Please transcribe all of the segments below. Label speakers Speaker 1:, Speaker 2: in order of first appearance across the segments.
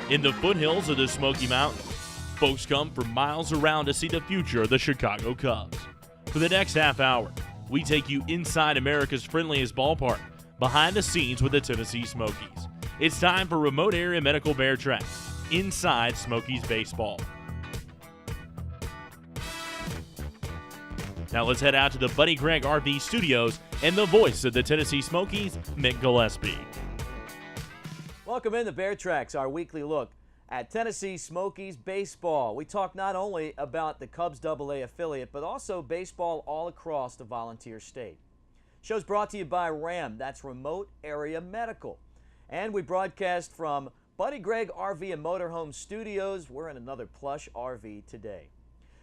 Speaker 1: In the foothills of the Smoky Mountains, folks come from miles around to see the future of the Chicago Cubs. For the next half hour, we take you inside America's friendliest ballpark, behind the scenes with the Tennessee Smokies. It's time for Remote Area Medical Bear Trax, inside Smokies baseball. Now let's head out to the Buddy Gregg RV studios and the voice of the Tennessee Smokies, Mick Gillespie.
Speaker 2: Welcome into Bear Trax, our weekly look at Tennessee Smokies baseball. We talk not only about the Cubs AA affiliate, but also baseball all across the Volunteer State. Show's brought to you by RAM, that's Remote Area Medical. And we broadcast from Buddy Gregg RV and Motorhome Studios. We're in another plush RV today.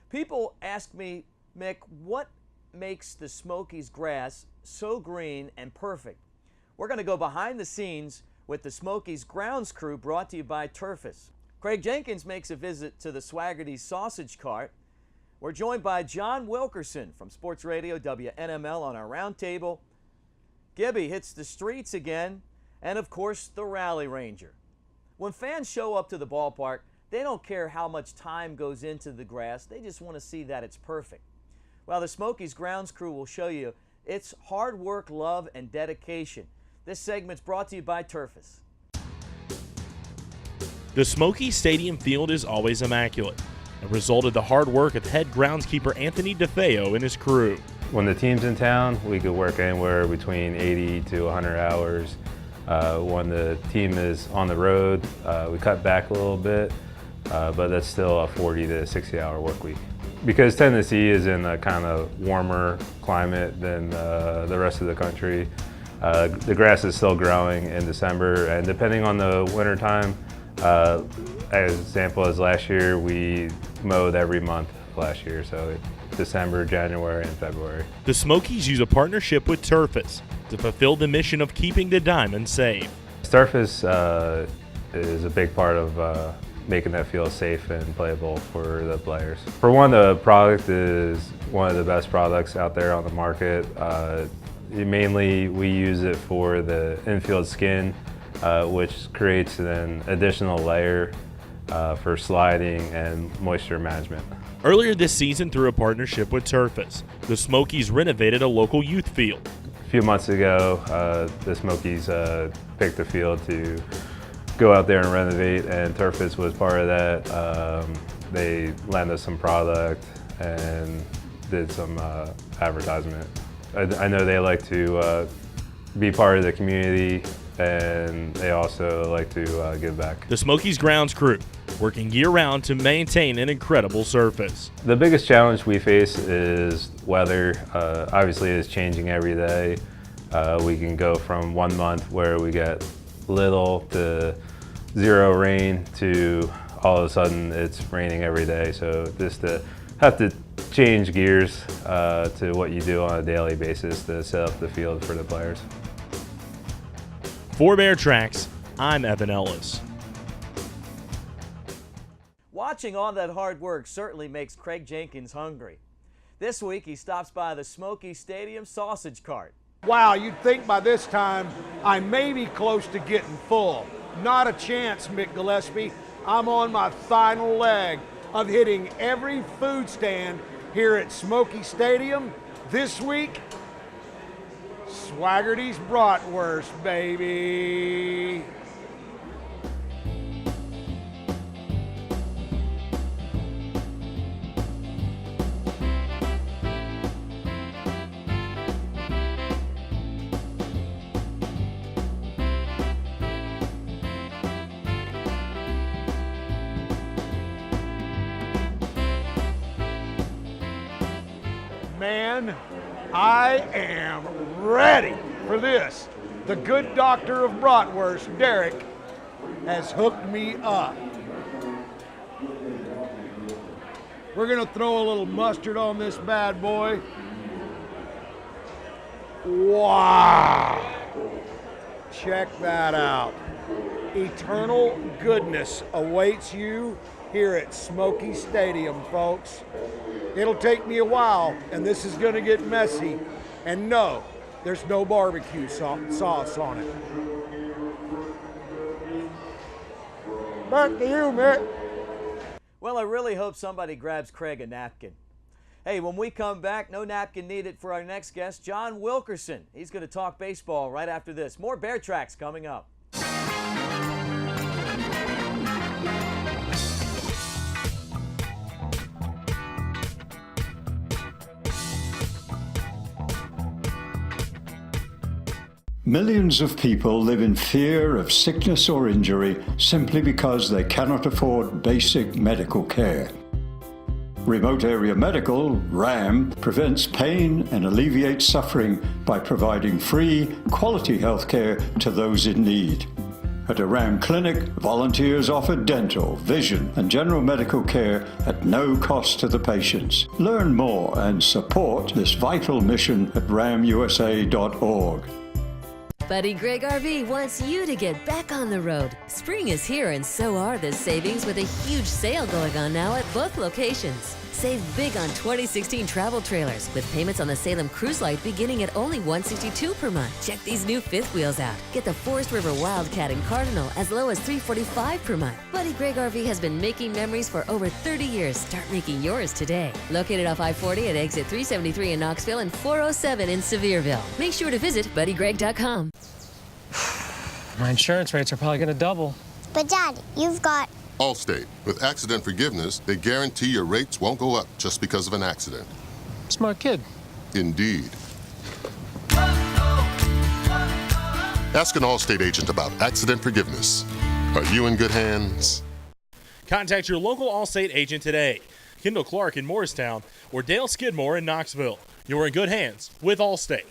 Speaker 2: People ask me, Mick, what makes the Smokies grass so green and perfect? We're going to go behind the scenes with the Smokies Grounds Crew, brought to you by Turface. Craig Jenkins makes a visit to the Swaggerty's Sausage Cart. We're joined by John Wilkerson from Sports Radio WNML on our roundtable. Gibby hits the streets again, and of course the Rally Ranger. When fans show up to the ballpark, they don't care how much time goes into the grass, they just want to see that it's perfect. Well, the Smokies Grounds Crew will show you it's hard work, love, and dedication. This segment's brought to you by Turface.
Speaker 1: The Smokies Stadium field is always immaculate, a result of the hard work of head groundskeeper Anthony DeFeo and his crew.
Speaker 3: When the team's in town, we could work anywhere between 80 to 100 hours. When the team is on the road, we cut back a little bit, but that's still a 40 to 60 hour work week. Because Tennessee is in a kind of warmer climate than the rest of the country, the grass is still growing in December, and depending on the winter time, as example as last year, we mowed every month last year, so December, January, and February.
Speaker 1: The Smokies use a partnership with Turface to fulfill the mission of keeping the diamond safe.
Speaker 3: Turface is a big part of making that field safe and playable for the players. For one, the product is one of the best products out there on the market. Mainly, we use it for the infield skin, which creates an additional layer for sliding and moisture management.
Speaker 1: Earlier this season, through a partnership with Turface, the Smokies renovated a local youth field.
Speaker 3: A few months ago, the Smokies picked the field to go out there and renovate, and Turface was part of that. They lent us some product and did some advertisement. I know they like to be part of the community, and they also like to give back.
Speaker 1: The Smokies Grounds Crew, working year-round to maintain an incredible surface.
Speaker 3: The biggest challenge we face is weather. Obviously, it's changing every day. We can go from 1 month where we get little to zero rain to all of a sudden it's raining every day. So just to have to change gears to what you do on a daily basis to set up the field for the players.
Speaker 1: For Bear Trax, I'm Evan Ellis.
Speaker 2: Watching all that hard work certainly makes Craig Jenkins hungry. This week he stops by the Smokies Stadium Sausage Cart.
Speaker 4: Wow, you'd think by this time I may be close to getting full. Not a chance, Mick Gillespie. I'm on my final leg of hitting every food stand here at Smoky Stadium. This week, Swaggerty's Bratwurst, baby. Man, I am ready for this. The good doctor of bratwurst, Derek, has hooked me up. We're gonna throw a little mustard on this bad boy. Wow! Check that out. Eternal goodness awaits you here at Smoky Stadium, folks. It'll take me a while, and this is gonna get messy. And no, there's no barbecue sauce on it. Back to you, Mick.
Speaker 2: Well, I really hope somebody grabs Craig a napkin. Hey, when we come back, no napkin needed for our next guest, John Wilkerson. He's going to talk baseball right after this. More Bear Trax coming up.
Speaker 5: Millions of people live in fear of sickness or injury simply because they cannot afford basic medical care. Remote Area Medical, RAM, prevents pain and alleviates suffering by providing free, quality health care to those in need. At a RAM clinic, volunteers offer dental, vision, and general medical care at no cost to the patients. Learn more and support this vital mission at ramusa.org.
Speaker 6: Buddy Greg RV wants you to get back on the road. Spring is here and so are the savings with a huge sale going on now at both locations. Save big on 2016 travel trailers with payments on the Salem Cruise Light beginning at only $162 per month. Check these new fifth wheels out. Get the Forest River Wildcat and Cardinal as low as $345 per month. Buddy Greg RV has been making memories for over 30 years. Start making yours today. Located off I-40 at exit 373 in Knoxville and 407 in Sevierville. Make sure to visit buddygreg.com.
Speaker 7: My insurance rates are probably going to double.
Speaker 8: But Dad, you've got...
Speaker 9: Allstate. With accident forgiveness, they guarantee your rates won't go up just because of an accident.
Speaker 7: Smart kid.
Speaker 9: Indeed. Ask an Allstate agent about accident forgiveness. Are you in good hands?
Speaker 1: Contact your local Allstate agent today. Kendall Clark in Morristown or Dale Skidmore in Knoxville. You're in good hands with Allstate.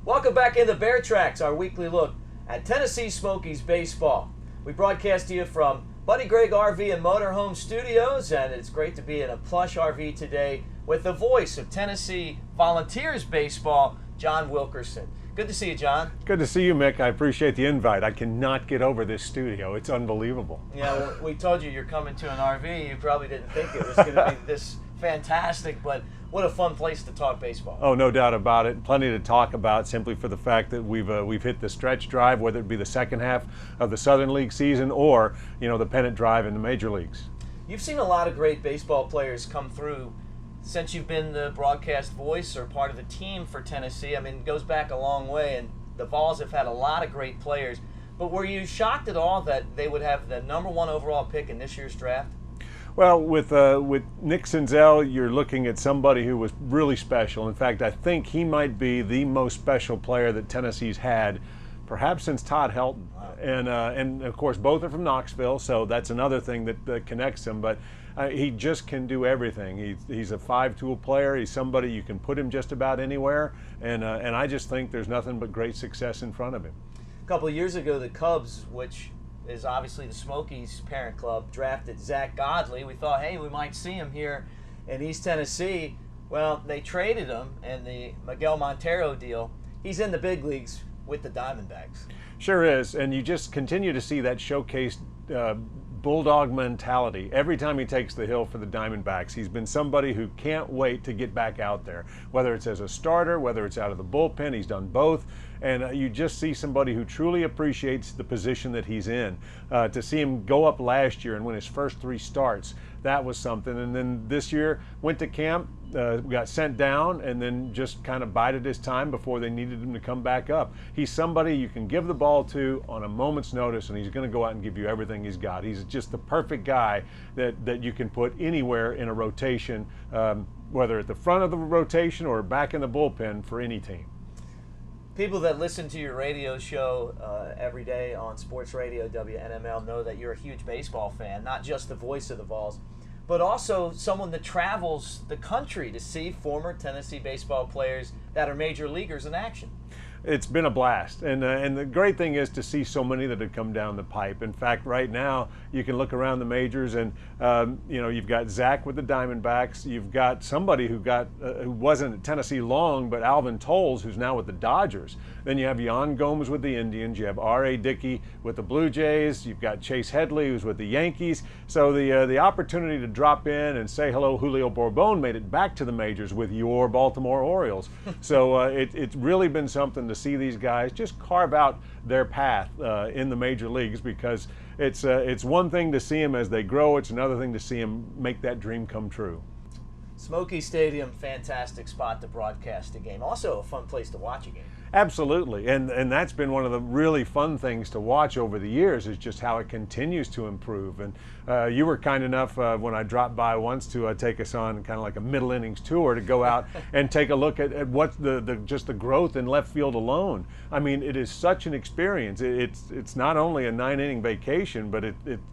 Speaker 2: Welcome back into Bear Trax, our weekly look at Tennessee Smokies baseball. We broadcast to you from Buddy Greg RV and Motorhome Studios, and it's great to be in a plush RV today with the voice of Tennessee Volunteers baseball, John Wilkerson. Good to see you, John.
Speaker 10: Good to see you, Mick. I appreciate the invite. I cannot get over this studio. It's unbelievable.
Speaker 2: Yeah, well, we told you you're coming to an RV. You probably didn't think it was going to be this fantastic, but what a fun place to talk baseball.
Speaker 10: Oh, no doubt about it. Plenty to talk about simply for the fact that we've hit the stretch drive, whether it be the second half of the Southern League season or, the pennant drive in the major leagues.
Speaker 2: You've seen a lot of great baseball players come through since you've been the broadcast voice or part of the team for Tennessee. I mean, it goes back a long way, and the Vols have had a lot of great players. But were you shocked at all that they would have the #1 overall pick in this year's draft?
Speaker 10: Well, with Nick Senzel, you're looking at somebody who was really special. In fact, I think he might be the most special player that Tennessee's had, perhaps since Todd Helton. Wow. And of course, both are from Knoxville, so that's another thing that connects them. But he just can do everything. He's a five-tool player. He's somebody you can put him just about anywhere, and I just think there's nothing but great success in front of him.
Speaker 2: A couple of years ago, the Cubs, which is obviously the Smokies parent club, drafted Zach Godley. We thought, hey, we might see him here in East Tennessee. Well, they traded him in the Miguel Montero deal. He's in the big leagues with the Diamondbacks.
Speaker 10: Sure is, and you just continue to see that showcased bulldog mentality every time he takes the hill for the Diamondbacks. He's been somebody who can't wait to get back out there, whether it's as a starter, whether it's out of the bullpen. He's done both, and you just see somebody who truly appreciates the position that he's in. To see him go up last year and win his first 3 starts, that was something. And then this year went to camp, got sent down, and then just kind of bided his time before they needed him to come back up. He's somebody you can give the ball to on a moment's notice, and he's going to go out and give you everything he's got. He's just the perfect guy that you can put anywhere in a rotation, whether at the front of the rotation or back in the bullpen for any team.
Speaker 2: People that listen to your radio show every day on Sports Radio WNML know that you're a huge baseball fan, not just the voice of the Vols, but also someone that travels the country to see former Tennessee baseball players that are major leaguers in action.
Speaker 10: it's been a blast. And the great thing is to see so many that have come down the pipe. In fact, right now, you can look around the majors and, you've got Zach with the Diamondbacks. You've got somebody who wasn't at Tennessee long, but Alvin Tolles, who's now with the Dodgers. Then you have Jan Gomes with the Indians. You have R.A. Dickey with the Blue Jays. You've got Chase Headley, who's with the Yankees. So the opportunity to drop in and say hello, Julio Bourbon, made it back to the majors with your Baltimore Orioles. So it's really been something to see these guys just carve out their path in the major leagues, because it's one thing to see them as they grow. It's another thing to see them make that dream come true.
Speaker 2: Smoky Stadium, fantastic spot to broadcast a game. Also a fun place to watch a game.
Speaker 10: Absolutely, and that's been one of the really fun things to watch over the years, is just how it continues to improve. And you were kind enough when I dropped by once to take us on kind of like a middle innings tour to go out and take a look at what's just the growth in left field alone. I mean, it is such an experience. It's not only a 9-inning vacation, but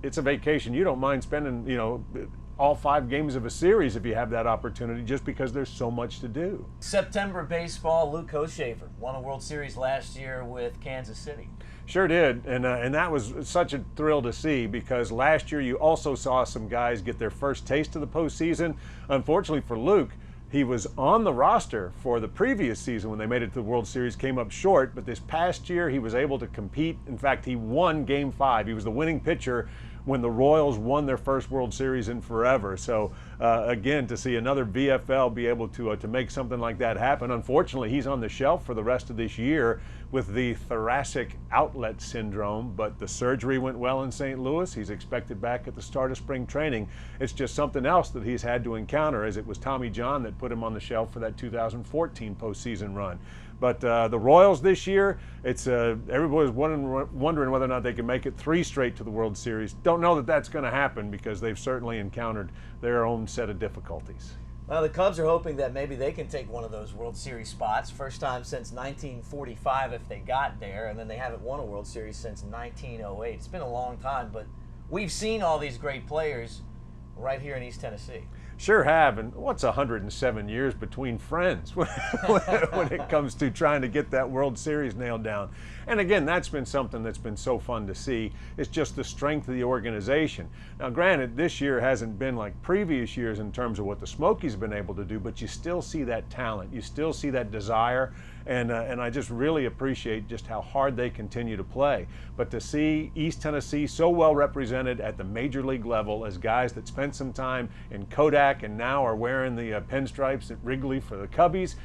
Speaker 10: it's a vacation you don't mind spending, all 5 games of a series if you have that opportunity, just because there's so much to do.
Speaker 2: September baseball, Luke Hochevar won a World Series last year with Kansas City.
Speaker 10: Sure did, and that was such a thrill to see, because last year you also saw some guys get their first taste of the postseason. Unfortunately for Luke, he was on the roster for the previous season when they made it to the World Series, came up short, but this past year he was able to compete. In fact, he won Game 5. He was the winning pitcher when the Royals won their first World Series in forever. So again, to see another VFL be able to make something like that happen. Unfortunately, he's on the shelf for the rest of this year with the thoracic outlet syndrome, but the surgery went well in St. Louis. He's expected back at the start of spring training. It's just something else that he's had to encounter, as it was Tommy John that put him on the shelf for that 2014 postseason run. But the Royals this year, it's everybody's wondering whether or not they can make it 3 straight to the World Series. Don't know that that's going to happen, because they've certainly encountered their own set of difficulties.
Speaker 2: Well, the Cubs are hoping that maybe they can take one of those World Series spots. First time since 1945 if they got there, and then they haven't won a World Series since 1908. It's been a long time, but we've seen all these great players right here in East Tennessee.
Speaker 10: Sure have, and what's 107 years between friends when it comes to trying to get that World Series nailed down. And again, that's been something that's been so fun to see. It's just the strength of the organization. Now granted, this year hasn't been like previous years in terms of what the Smokies have been able to do, but you still see that talent, you still see that desire, and I just really appreciate just how hard they continue to play. But to see East Tennessee so well represented at the major league level as guys that spent some time in Kodak and now are wearing the pinstripes at Wrigley for the Cubbies,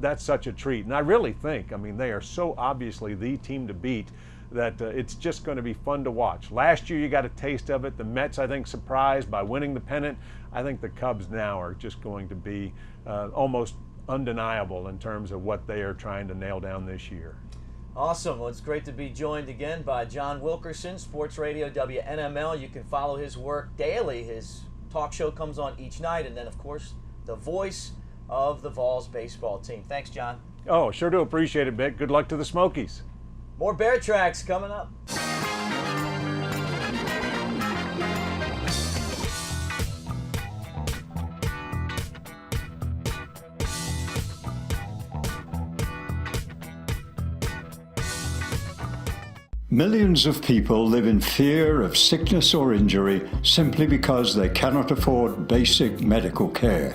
Speaker 10: that's such a treat. And I really think, they are so obviously the team to beat, that it's just going to be fun to watch. Last year you got a taste of it. The Mets, I think, surprised by winning the pennant. I think the Cubs now are just going to be almost undeniable in terms of what they are trying to nail down this year.
Speaker 2: Awesome. Well, it's great to be joined again by John Wilkerson, Sports Radio WNML. You can follow his work daily. His talk show comes on each night, and then, of course, the voice of the Vols baseball team. Thanks, John.
Speaker 10: Oh, sure do appreciate it, Vic. Good luck to the Smokies.
Speaker 2: More Bear Trax coming up.
Speaker 5: Millions of people live in fear of sickness or injury simply because they cannot afford basic medical care.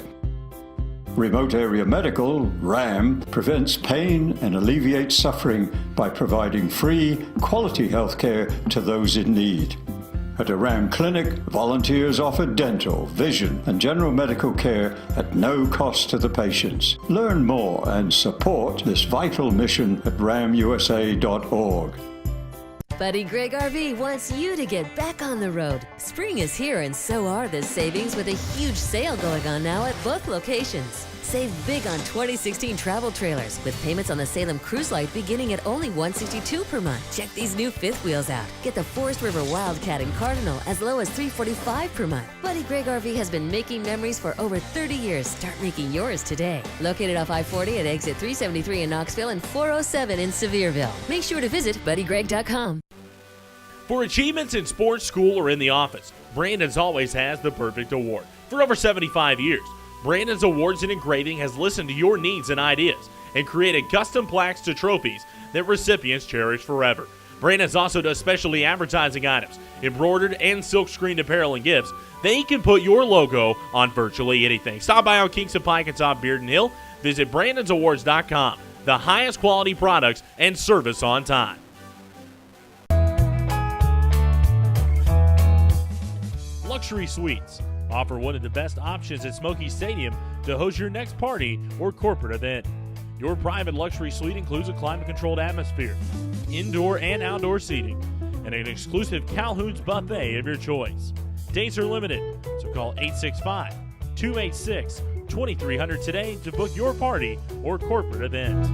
Speaker 5: Remote Area Medical, RAM, prevents pain and alleviates suffering by providing free, quality health care to those in need. At a RAM clinic, volunteers offer dental, vision, and general medical care at no cost to the patients. Learn more and support this vital mission at ramusa.org.
Speaker 6: Buddy Greg RV wants you to get back on the road. Spring is here, and so are the savings with a huge sale going on now at both locations. Save big on 2016 travel trailers with payments on the Salem Cruise Light beginning at only $162 per month. Check these new fifth wheels out. Get the Forest River Wildcat and Cardinal as low as $345 per month. Buddy Greg RV has been making memories for over 30 years. Start making yours today. Located off I-40 at exit 373 in Knoxville and 407 in Sevierville. Make sure to visit buddygreg.com.
Speaker 1: For achievements in sports, school, or in the office, Brandon's always has the perfect award. For over 75 years, Brandon's Awards and Engraving has listened to your needs and ideas and created custom plaques to trophies that recipients cherish forever. Brandon's also does specialty advertising items, embroidered and silk-screened apparel and gifts. They can put your logo on virtually anything. Stop by on Kingston Pike and top Bearden Hill. Visit Brandon'sAwards.com. The highest quality products and service on time. Luxury Suites offer one of the best options at Smokies Stadium to host your next party or corporate event. Your private luxury suite includes a climate-controlled atmosphere, indoor and outdoor seating, and an exclusive Calhoun's buffet of your choice. Dates are limited, so call 865-286-2300 today to book your party or corporate event.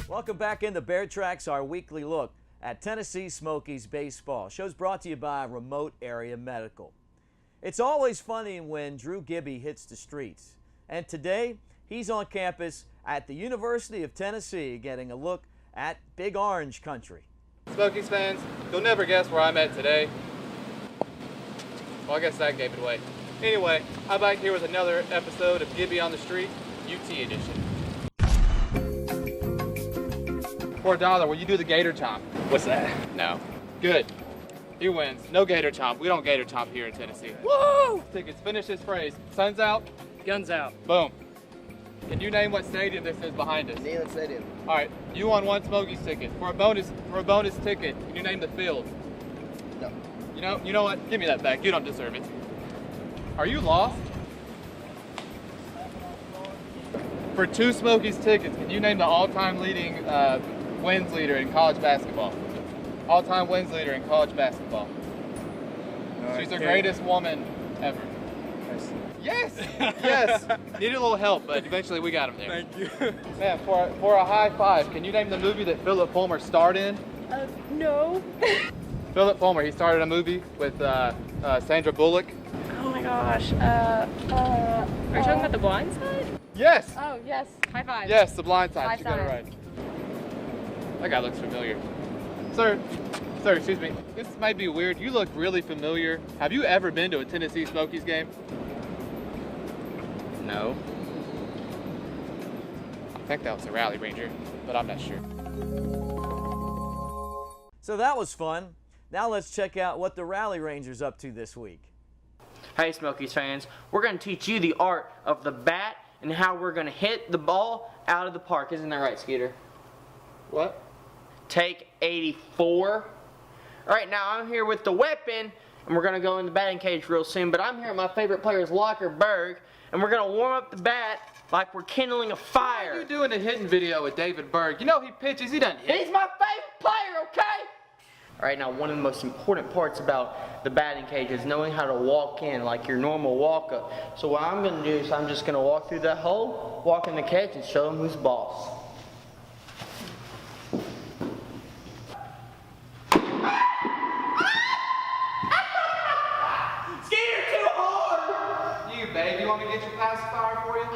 Speaker 2: Welcome back into Bear Trax, our weekly look at Tennessee Smokies baseball. Show's brought to you by Remote Area Medical. It's always funny when Drew Gibby hits the streets. And today, he's on campus at the University of Tennessee getting a look at Big Orange Country.
Speaker 11: Smokies fans, you'll never guess where I'm at today. Well, I guess that gave it away. Anyway, I'm back here with another episode of Gibby on the Street, UT edition. For $1, will you do the gator chomp?
Speaker 12: What's that?
Speaker 11: No. Good. He wins. No gator chomp. We don't gator chomp here in Tennessee. Woo! Tickets. Finish this phrase. Sun's out.
Speaker 12: Guns out.
Speaker 11: Boom. Can you name what stadium this is behind us?
Speaker 12: Neyland Stadium.
Speaker 11: All right. You won one Smokies ticket. For a bonus ticket, can you name the field?
Speaker 12: No.
Speaker 11: You know what? Give me that back. You don't deserve it. Are you lost? For 2 Smokies tickets, can you name the all-time leading wins leader in college basketball? All-time wins leader in college basketball. No, she's the greatest woman ever. Yes! Yes! Needed a little help, but eventually we got him there.
Speaker 12: Thank you.
Speaker 11: Man, for a high five, can you name the movie that Philip Fulmer starred in?
Speaker 13: No.
Speaker 11: Philip Fulmer, he starred in a movie with Sandra Bullock.
Speaker 13: Oh my gosh. Are you talking about The Blind Side?
Speaker 11: Yes!
Speaker 13: Oh, yes. High five.
Speaker 11: Yes, The Blind Side.
Speaker 13: High
Speaker 11: She got it
Speaker 13: five.
Speaker 11: right. That guy looks familiar. Sir, excuse me. This might be weird. You look really familiar. Have you ever been to a Tennessee Smokies game?
Speaker 12: No.
Speaker 11: I think that was a Rally Ranger, but I'm not sure.
Speaker 2: So that was fun. Now let's check out what the Rally Ranger's up to this week.
Speaker 14: Hey Smokies fans, we're going to teach you the art of the bat and how we're going to hit the ball out of the park. Isn't that right, Skeeter?
Speaker 11: What?
Speaker 14: Take 84. Alright, now I'm here with the weapon, and we're going to go in the batting cage real soon, but I'm here at my favorite player's locker, Berg, and we're going to warm up the bat like we're kindling a fire.
Speaker 11: What are you doing a hitting video with David Berg? You know he pitches, he doesn't hit.
Speaker 14: He's my favorite player, okay? Alright, now one of the most important parts about the batting cage is knowing how to walk in like your normal walk-up. So what I'm going to do is I'm just going to walk through that hole, walk in the cage, and show them who's boss. Skeeter, too hard!
Speaker 11: You, babe, you want me to get your pacifier for you?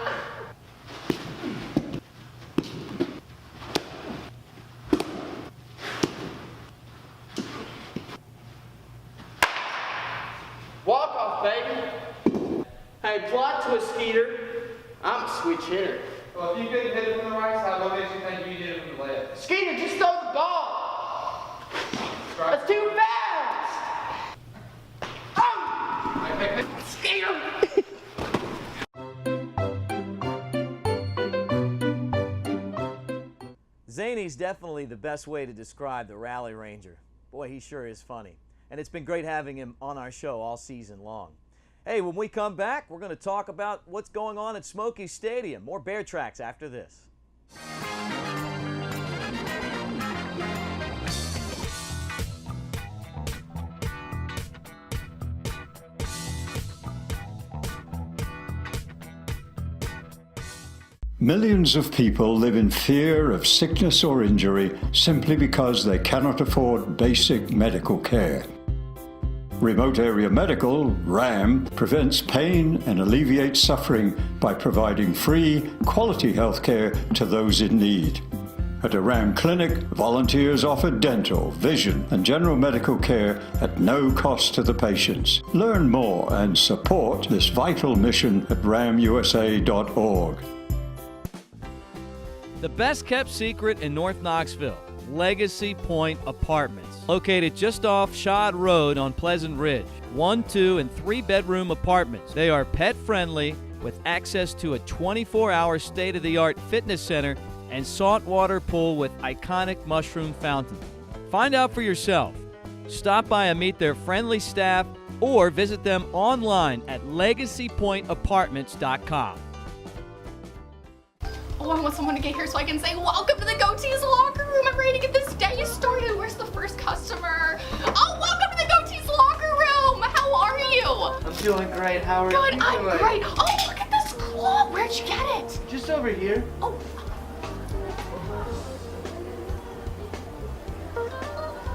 Speaker 14: Walk off, baby. Hey, plot twist, Skeeter. I'm a switch hitter.
Speaker 11: Well, if you couldn't hit it from the right side, what makes you think you did it from the left?
Speaker 14: Skeeter, just throw the ball. That's too fast. Oh! Skeeter!
Speaker 2: Zany's definitely the best way to describe the Rally Ranger. Boy, he sure is funny. And it's been great having him on our show all season long. Hey, when we come back, we're going to talk about what's going on at Smokies Stadium. More Bear Trax after this.
Speaker 5: Millions of people live in fear of sickness or injury simply because they cannot afford basic medical care. Remote Area Medical, RAM, prevents pain and alleviates suffering by providing free, quality health care to those in need. At a RAM clinic, volunteers offer dental, vision, and general medical care at no cost to the patients. Learn more and support this vital mission at ramusa.org.
Speaker 2: The best kept secret in North Knoxville, Legacy Point Apartments. Located just off Shad Road on Pleasant Ridge. 1, 2, and 3-bedroom apartments. They are pet friendly with access to a 24-hour state-of-the-art fitness center and saltwater pool with iconic mushroom fountain. Find out for yourself. Stop by and meet their friendly staff or visit them online at legacypointapartments.com.
Speaker 15: Oh, I want someone to get here so I can say, welcome to the Goatees locker room. I'm ready to get this day started. Where's the first customer? Oh, welcome to the Goatees locker room. How are you?
Speaker 14: I'm doing great. How are you
Speaker 15: Good,
Speaker 14: doing?
Speaker 15: I'm great. Oh, look at this claw. Where'd you get it?
Speaker 14: Just over here.
Speaker 15: Oh.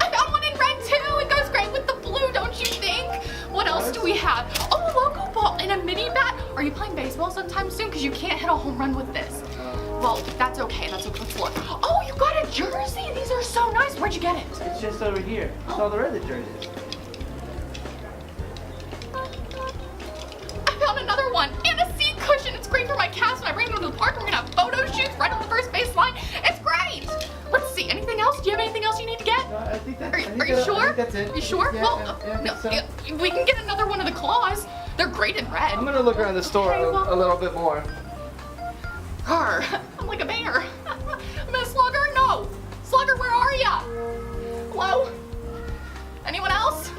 Speaker 15: I got one in red too. It goes great with the blue, don't you think? What else do we have? Oh, a logo ball and a mini bat. Are you playing baseball sometime soon? Because you can't hit a home run with this. Well, that's okay. That's okay. Let's look. Oh, you got a jersey. These are so nice. Where'd you get it?
Speaker 14: It's just over here. It's all the other jerseys.
Speaker 15: I found another one and a seat cushion. It's great for my cast when I bring them to the park. We're gonna have photo shoots right on the first baseline. It's great. Let's see. Anything else? Do you have anything else you need to get?
Speaker 14: No, I think that's.
Speaker 15: Are you sure?
Speaker 14: I think that's it.
Speaker 15: You sure?
Speaker 14: Yeah,
Speaker 15: Well,
Speaker 14: yeah,
Speaker 15: no, we can get another one of the claws. They're great in red.
Speaker 14: I'm gonna look around the store a little bit more.
Speaker 15: Arr, I'm like a bear. Miss Slugger, no. Slugger, where are ya? Hello? Anyone else?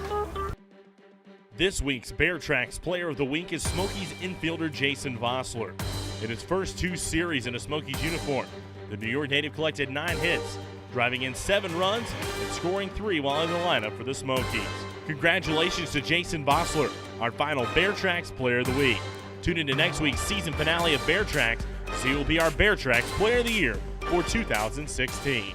Speaker 1: This week's Bear Trax Player of the Week is Smokies infielder Jason Vossler. In his first 2 series in a Smokies uniform, the New York native collected 9 hits, driving in 7 runs and scoring 3 while in the lineup for the Smokies. Congratulations to Jason Vossler, our final Bear Trax Player of the Week. Tune into next week's season finale of Bear Trax to see who will be our Bear Trax Player of the Year for 2016.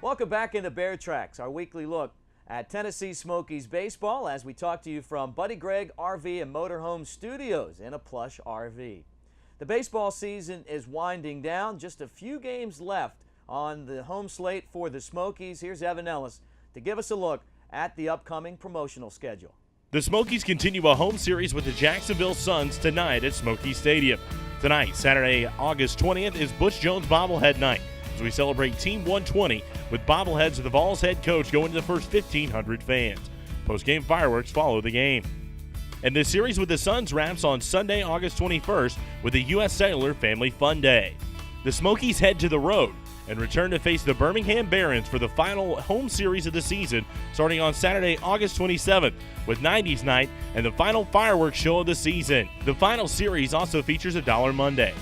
Speaker 2: Welcome back into Bear Trax, our weekly look at Tennessee Smokies baseball as we talk to you from Buddy Gregg RV and Motorhome Studios in a plush RV. The baseball season is winding down. Just a few games left on the home slate for the Smokies. Here's Evan Ellis to give us a look at the upcoming promotional schedule.
Speaker 1: The Smokies continue a home series with the Jacksonville Suns tonight at Smokies Stadium. Tonight, Saturday, August 20th, is Butch Jones bobblehead night as we celebrate Team 120 with bobbleheads of the Vols head coach going to the first 1,500 fans. Post-game fireworks follow the game. And the series with the Suns wraps on Sunday, August 21st with the U.S. Cellular Family Fun Day. The Smokies head to the road and return to face the Birmingham Barons for the final home series of the season starting on Saturday, August 27th with 90s Night and the final fireworks show of the season. The final series also features a $1 Monday,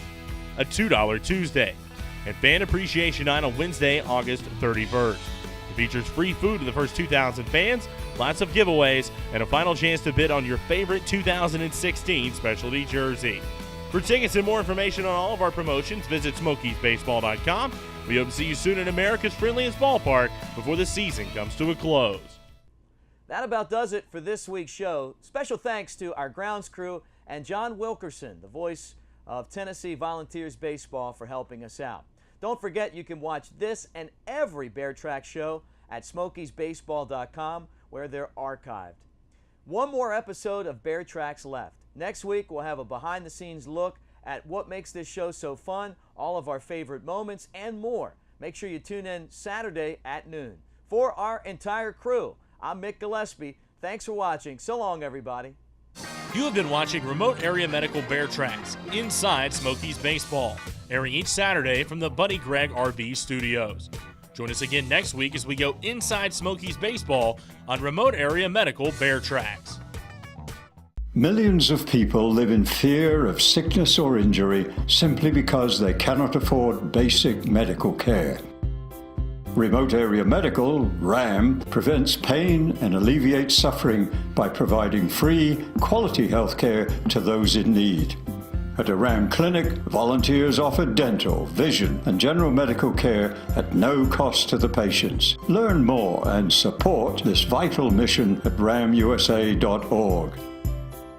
Speaker 1: a $2 Tuesday, and Fan Appreciation Night on Wednesday, August 31st. It features free food to the first 2,000 fans, lots of giveaways, and a final chance to bid on your favorite 2016 specialty jersey. For tickets and more information on all of our promotions, visit SmokiesBaseball.com. We hope to see you soon in America's friendliest ballpark before the season comes to a close.
Speaker 2: That about does it for this week's show. Special thanks to our grounds crew and John Wilkerson, the voice of Tennessee Volunteers Baseball, for helping us out. Don't forget you can watch this and every Bear Trax show at SmokiesBaseball.com, where they're archived. One more episode of Bear Trax left. Next week we'll have a behind-the-scenes look at what makes this show so fun, all of our favorite moments, and more. Make sure you tune in Saturday at noon. For our entire crew, I'm Mick Gillespie. Thanks for watching. So long, everybody.
Speaker 1: You have been watching Remote Area Medical Bear Trax inside Smokies Baseball, airing each Saturday from the Buddy Gregg RV Studios. Join us again next week as we go inside Smokies Baseball on Remote Area Medical Bear Trax.
Speaker 5: Millions of people live in fear of sickness or injury simply because they cannot afford basic medical care. Remote Area Medical, RAM, prevents pain and alleviates suffering by providing free, quality health care to those in need. At a RAM clinic, volunteers offer dental, vision, and general medical care at no cost to the patients. Learn more and support this vital mission at ramusa.org.